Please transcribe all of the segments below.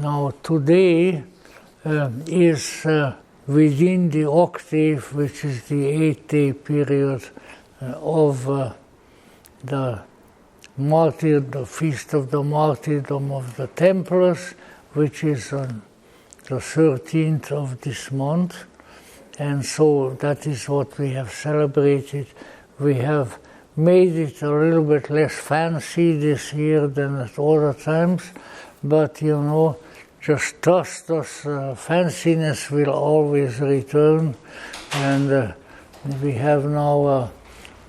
Now today is within the octave, which is the 8-day period of the feast of the Martyrdom of the Templars, which is on the 13th of this month. And so that is what we have celebrated. We have made it a little bit less fancy this year than at other times, but you know, just trust us, fanciness will always return, and we have now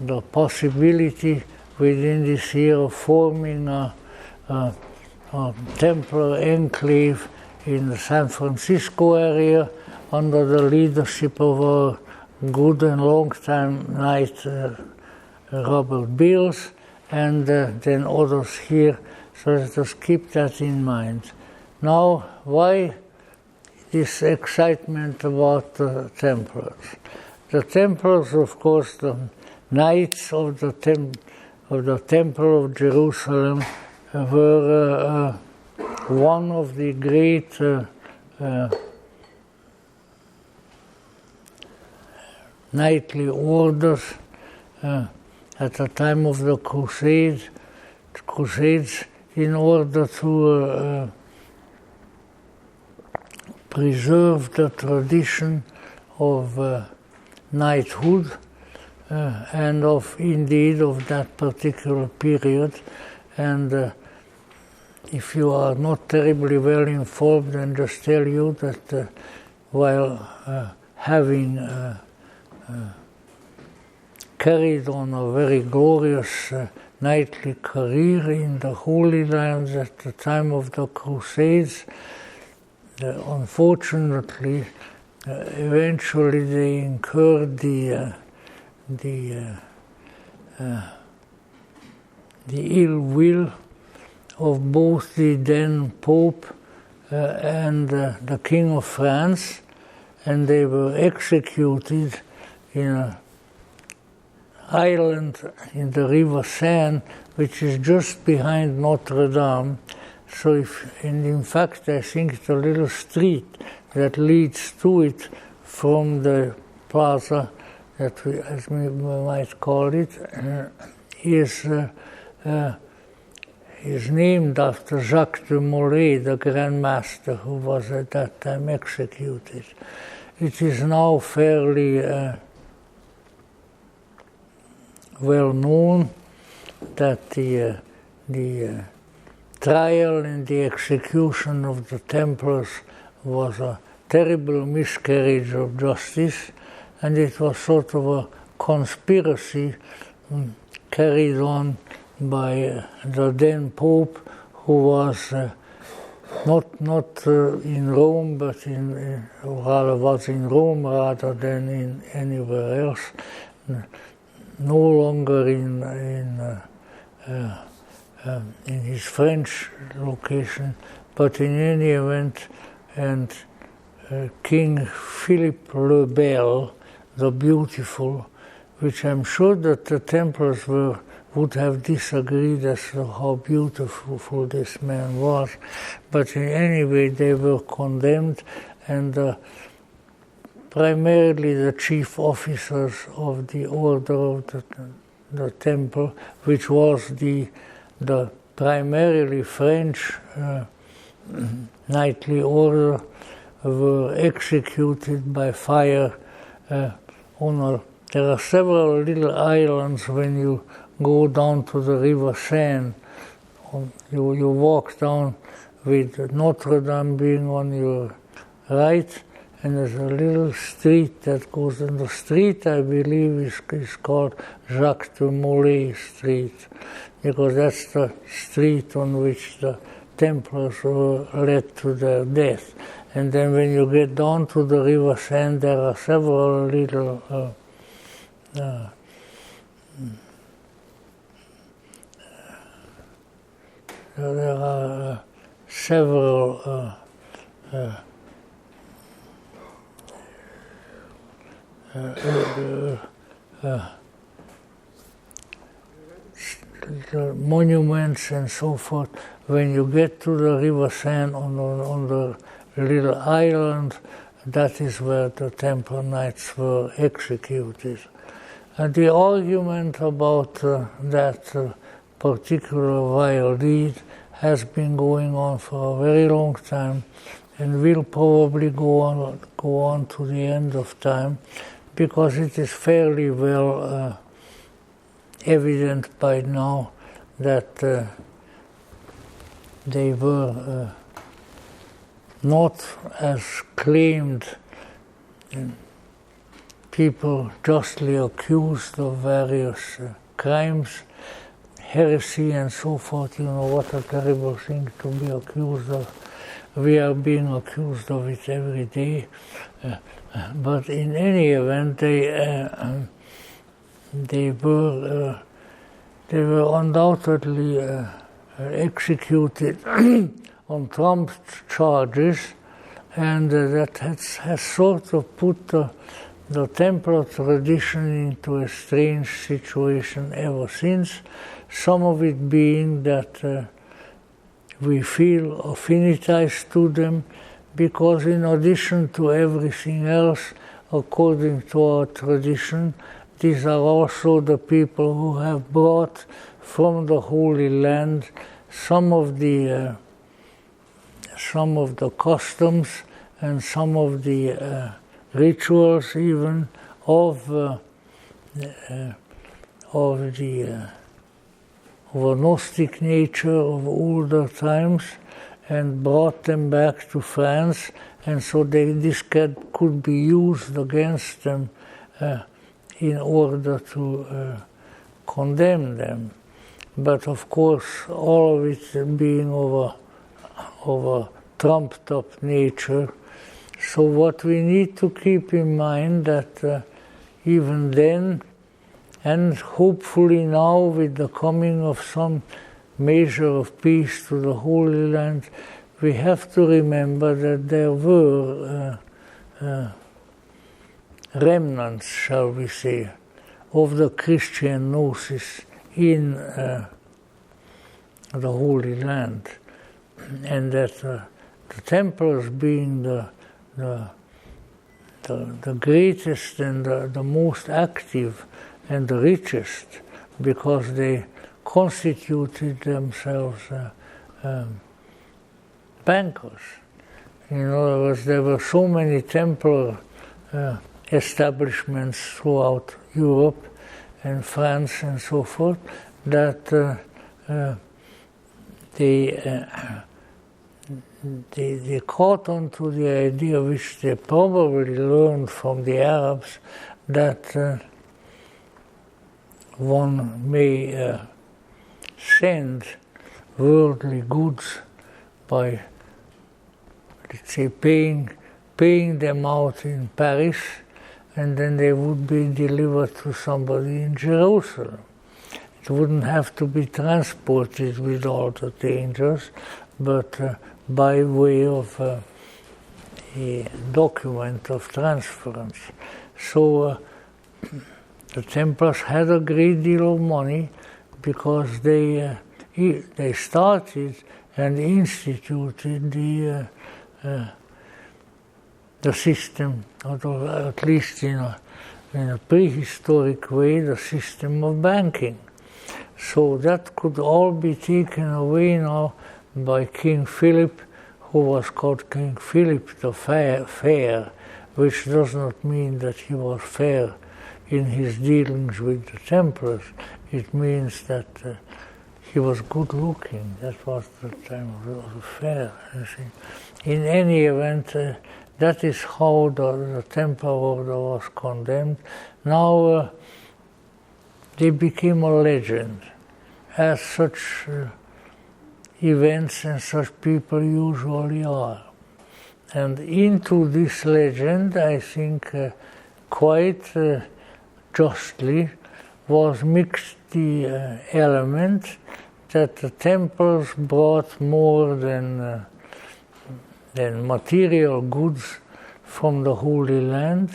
the possibility within this year of forming a Templar enclave in the San Francisco area under the leadership of our good and long-time knight Robert Beals, and then others here, so let us keep that in mind. Now, why this excitement about the Templars? The Templars, of course, the knights of the Temple of Jerusalem were one of the great knightly orders at the time of the Crusades, in order to preserve the tradition of knighthood and of that particular period. And if you are not terribly well informed, then just tell you that while having carried on a very glorious knightly career in the Holy Lands at the time of the Crusades, unfortunately, eventually they incurred the ill will of both the then Pope and the King of France, and they were executed in an island in the River Seine, which is just behind Notre Dame. So in fact, I think the little street that leads to it from the plaza, that we, as we might call it, is named after Jacques de Molay, the Grand Master, who was at that time executed. It is now fairly well known that the trial and the execution of the Templars was a terrible miscarriage of justice, and it was sort of a conspiracy carried on by the then Pope, who was not in Rome, but was in Rome rather than in anywhere else. No longer in his French location, but in any event, and King Philippe le Bel, the Beautiful, which I'm sure that the Templars would have disagreed as to how beautiful this man was, but in any way they were condemned, and primarily the chief officers of the Order of the Temple, which was the primarily French knightly order, were executed by fire there are several little islands when you go down to the River Seine. You walk down with Notre Dame being on your right, and there's a little street that goes in the street, I believe, is called Jacques de Molay Street, because that's the street on which the Templars were led to their death. And then when you get down to the River Seine, there are several little the monuments and so forth, when you get to the River Seine on the little island, that is where the Templar Knights were executed. And the argument about that particular vile deed has been going on for a very long time and will probably go on to the end of time, because it is fairly well evident by now that they were not as claimed. People justly accused of various crimes, heresy and so forth. You know, what a terrible thing to be accused of. We are being accused of it every day. But in any event, they were undoubtedly executed on trumped charges, and that has sort of put the Templar tradition into a strange situation ever since. Some of it being that we feel affinitized to them, because in addition to everything else, according to our tradition, these are also the people who have brought from the Holy Land some of the customs and some of the rituals even of a Gnostic nature of older times, and brought them back to France, and so this could be used against them in order to condemn them. But of course, all of it being of a trumped up nature. So what we need to keep in mind that even then, and hopefully now with the coming of some measure of peace to the Holy Land, we have to remember that there were remnants, shall we say, of the Christian Gnosis in the Holy Land, and that the Templars being the greatest and the most active and the richest, because they constituted themselves bankers. In other words, there were so many Templar establishments throughout Europe and France and so forth that they caught on to the idea, which they probably learned from the Arabs, that one may send worldly goods by, let's say, paying them out in Paris, and then they would be delivered to somebody in Jerusalem. It wouldn't have to be transported with all the dangers, but by way of a document of transference. So the Templars had a great deal of money, because they started and instituted the system, or at least in a prehistoric way, the system of banking. So that could all be taken away now by King Philip, who was called King Philip the Fair, which does not mean that he was fair in his dealings with the Templars. It means that he was good looking. That was the time of fair. In any event, that is how the Templar order was condemned. Now they became a legend, as such events and such people usually are. And into this legend, I think quite justly, was mixed the element that the Templars brought more than material goods from the Holy Land,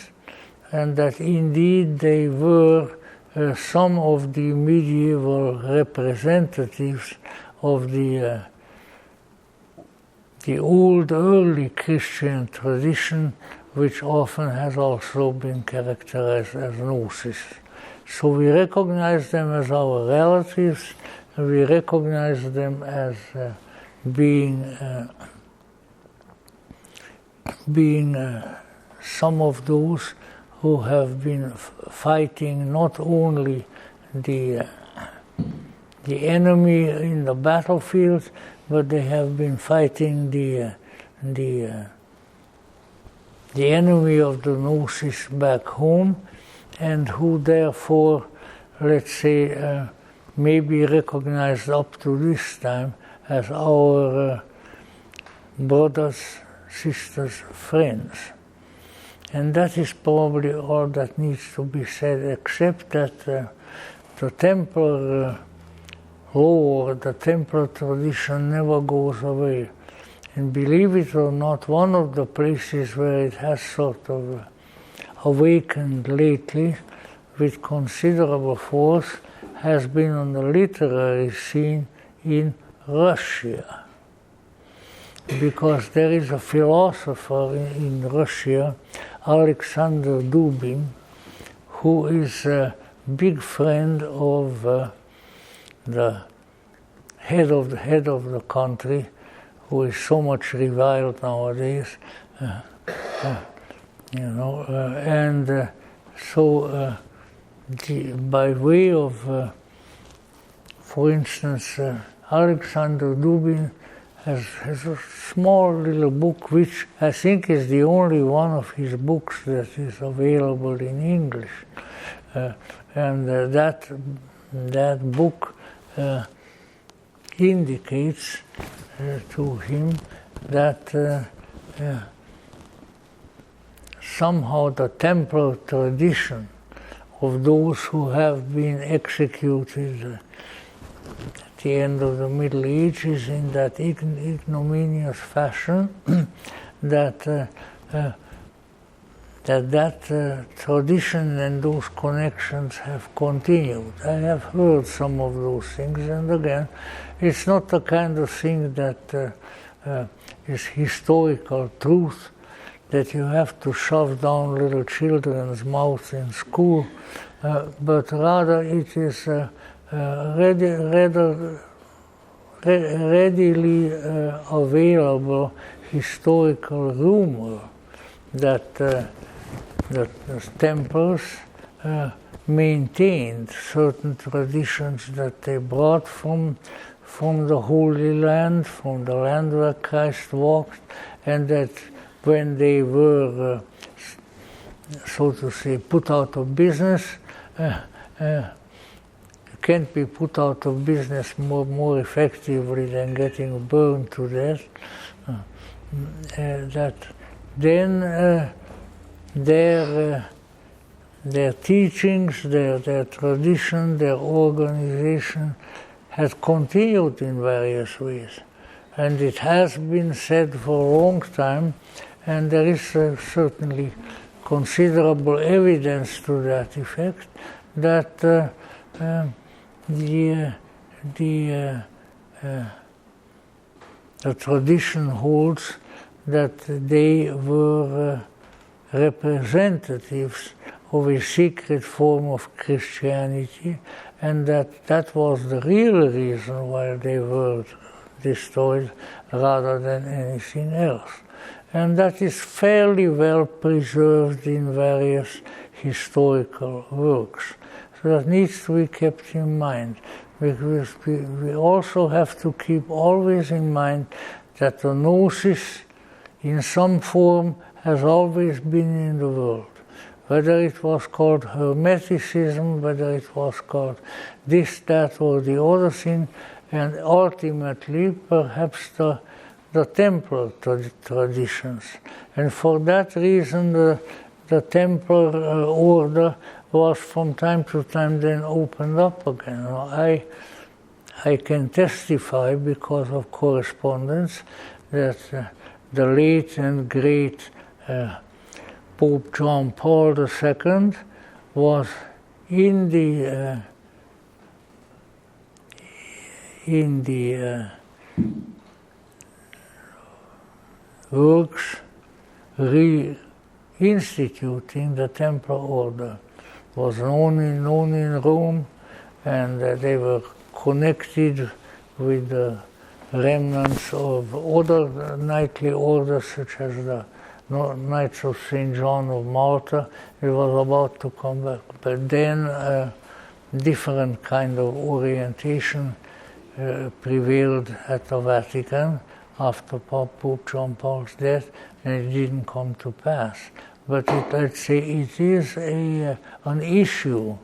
and that indeed they were some of the medieval representatives of the old early Christian tradition, which often has also been characterized as Gnosis. So we recognize them as our relatives, and we recognize them as being some of those who have been fighting not only the enemy in the battlefield, but they have been fighting the enemy of the Gnosis back home, and who therefore, let's say, may be recognized up to this time as our brothers, sisters, friends. And that is probably all that needs to be said, except that the Templar lore, the Templar tradition never goes away. And believe it or not, one of the places where it has sort of awakened lately with considerable force has been on the literary scene in Russia. Because there is a philosopher in Russia, Alexander Dubin, who is a big friend of the head of the country, who is so much reviled nowadays, so by way of, for instance, Alexander Dubin has a small little book, which I think is the only one of his books that is available in English, and that book indicates to him that somehow the Templar tradition of those who have been executed at the end of the Middle Ages in that ignominious fashion, that tradition and those connections have continued. I have heard some of those things, and again, it's not the kind of thing that is historical truth that you have to shove down little children's mouths in school, but rather it is readily available historical rumor that the Templars maintained certain traditions that they brought from the Holy Land, from the land where Christ walked, and that when they were, so to say, put out of business, can't be put out of business more effectively than getting burned to death, that then their teachings, their tradition, their organization has continued in various ways. And it has been said for a long time, and there is certainly considerable evidence to that effect, that the tradition holds that they were representatives of a secret form of Christianity, and that was the real reason why they were destroyed rather than anything else. And that is fairly well preserved in various historical works. So that needs to be kept in mind, because we also have to keep always in mind that the Gnosis in some form has always been in the world. Whether it was called Hermeticism, whether it was called this, that, or the other thing, and ultimately perhaps the Templar traditions. And for that reason the Templar order was from time to time then opened up again. I can testify, because of correspondence, that the late and great Pope John Paul II was in the works reinstituting the Templar order was known in Rome, and they were connected with the remnants of other knightly orders, such as the Knights of St. John of Malta. It was about to come back, but then a different kind of orientation prevailed at the Vatican after Pope John Paul's death, and it didn't come to pass. But let's say it is an issue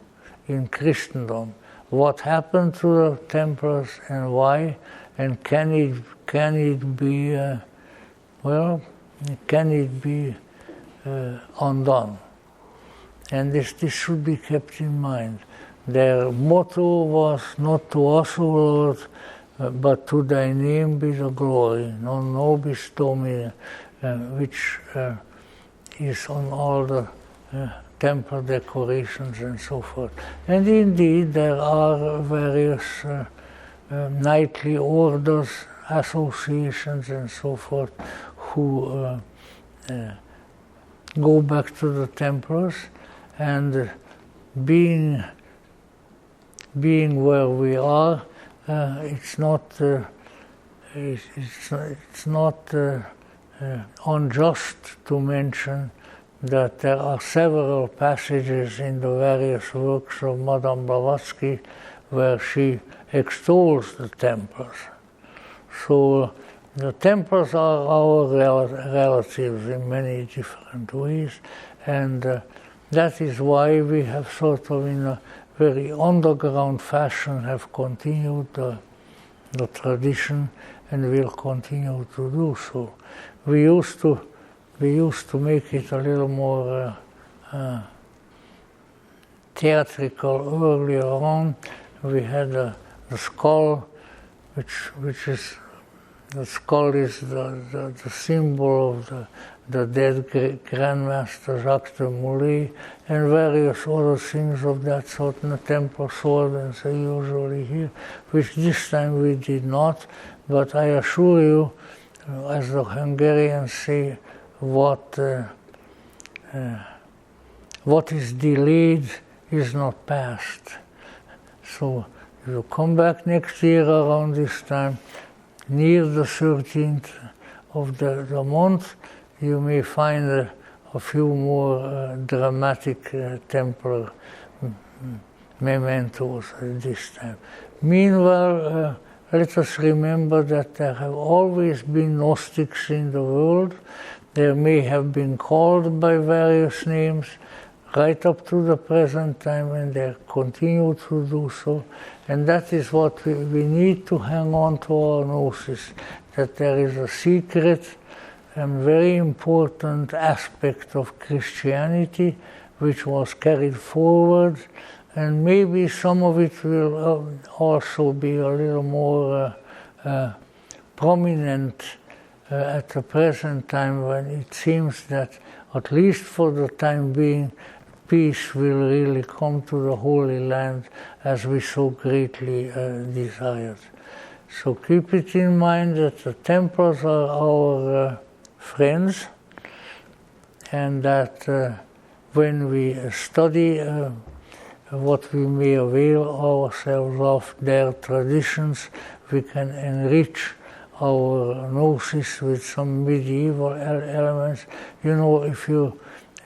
in Christendom. What happened to the Templars and why, and can it be undone? And this should be kept in mind. Their motto was not to us, O Lord, but to thy name be the glory, non nobis Domine, which is on all the temple decorations and so forth. And indeed, there are various knightly orders, associations and so forth, who go back to the Templars, and being where we are, it's not unjust to mention that there are several passages in the various works of Madame Blavatsky where she extols the Templars. So the Templars are our relatives in many different ways, and that is why we have sort of in a very underground fashion have continued the tradition, and will continue to do so. We used to make it a little more theatrical earlier on. We had the skull, which is the skull is the symbol of the dead Grandmaster Jacques de Molay, and various other things of that sort, and the Templar sword, and so usually here, which this time we did not. But I assure you, as the Hungarians say, what is delayed is not past. So if you come back next year around this time, near the 13th of the month, you may find a few more dramatic Templar mementos at this time. Meanwhile, let us remember that there have always been Gnostics in the world. They may have been called by various names right up to the present time, and they continue to do so. And that is what we need to hang on to our gnosis, that there is a secret and very important aspect of Christianity which was carried forward, and maybe some of it will also be a little more prominent at the present time, when it seems that, at least for the time being, peace will really come to the Holy Land as we so greatly desired. So keep it in mind that the Templars are our friends, and that when we study what we may avail ourselves of their traditions, we can enrich our gnosis with some medieval elements. You know,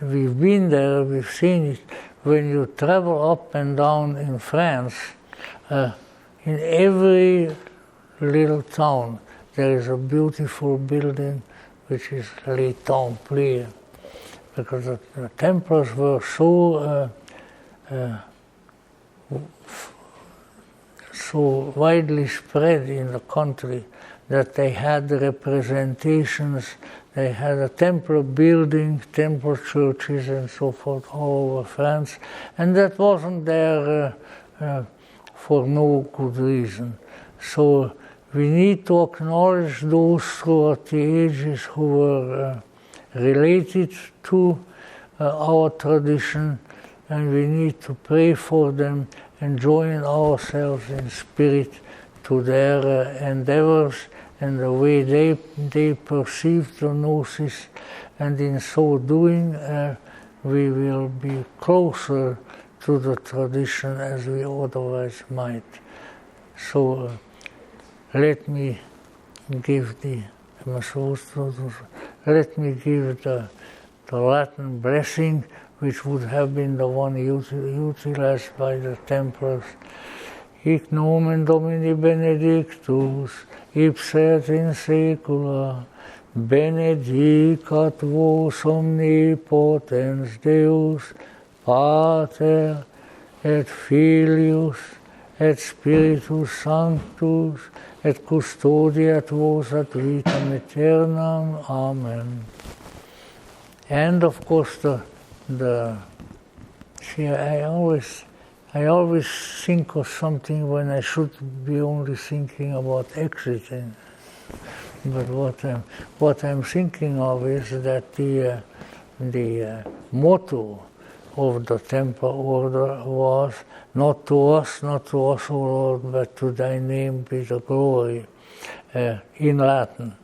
we've been there, we've seen it. When you travel up and down in France, in every little town there is a beautiful building which is Les Templiers, because the Templars were so widely spread in the country that they had representations. They had a Templar building, Templar churches, and so forth all over France, and that wasn't there for no good reason. So we need to acknowledge those throughout the ages who were related to our tradition, and we need to pray for them and join ourselves in spirit to their endeavors and the way they perceive the Gnosis, and in so doing we will be closer to the tradition as we otherwise might. So let me give the Latin blessing, which would have been the one utilized by the Templars. Hic nomen Domini benedictus, ipse et in saecula, benedicat vos omnipotens Deus, Pater et Filius et Spiritus Sanctus, et custodiat vos ad vitam aeternam. Amen. And of course, I always think of something when I should be only thinking about exiting. But what I'm thinking of is that the motto of the Templar order was, not to us, O Lord, but to thy name be the glory, in Latin.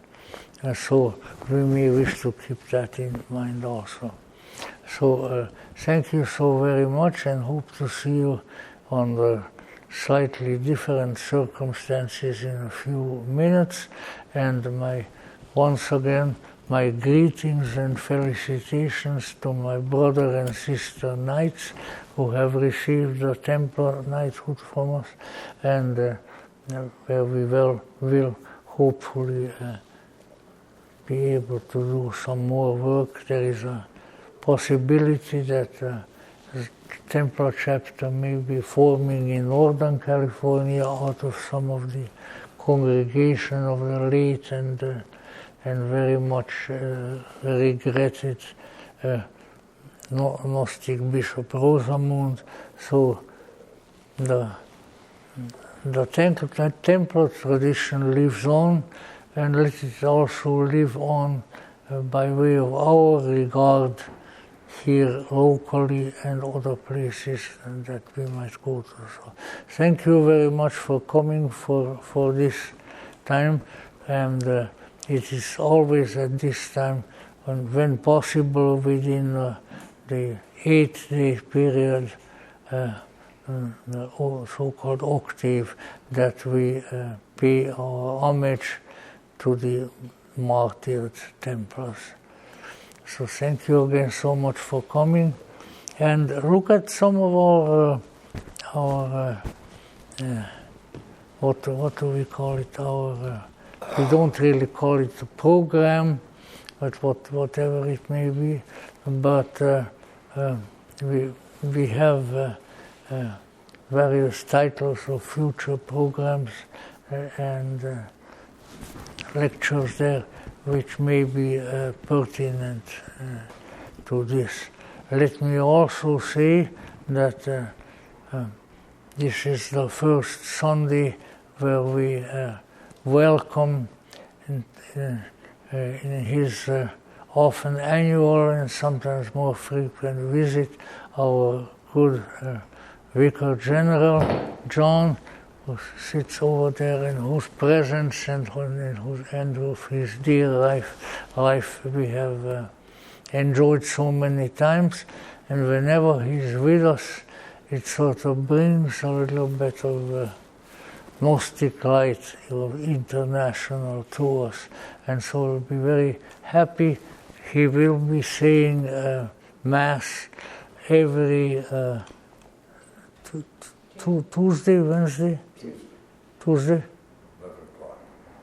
And so we may wish to keep that in mind also. So thank you so very much, and hope to see you under slightly different circumstances in a few minutes. And once again, my greetings and felicitations to my brother and sister knights who have received the Templar knighthood from us, and where we will hopefully be able to do some more work. There is a possibility that the Templar chapter may be forming in Northern California out of some of the congregation of the late and very much regretted Gnostic Bishop Rosamund. So the Templar tradition lives on, and let it also live on by way of our regard here locally and other places that we might go to. So thank you very much for coming for this time, and it is always at this time, when possible, within the 8-day period, the so-called octave, that we pay our homage to the martyred Templars. So thank you again so much for coming, and look at some of our what do we call it? We don't really call it a program, but whatever it may be. But we have various titles of future programs and lectures there, which may be pertinent to this. Let me also say that this is the first Sunday where we welcome in his often annual and sometimes more frequent visit our good Vicar General, John, who sits over there, in whose presence and of his dear life we have enjoyed so many times. And whenever he's with us, it sort of brings a little bit of Gnostic light, international to us. And so we'll be very happy. He will be saying Mass every Tuesday, Wednesday? Tuesday? 11 o'clock.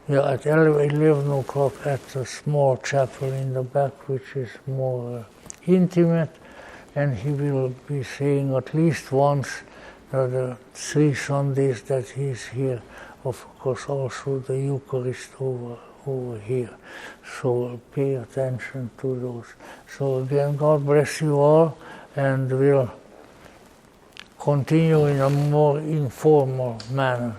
Yeah, at 11 o'clock at a small chapel in the back, which is more intimate. And he will be saying at least once the 3 Sundays that he's here, of course also the Eucharist over here. So pay attention to those. So again, God bless you all, and we'll continue in a more informal manner.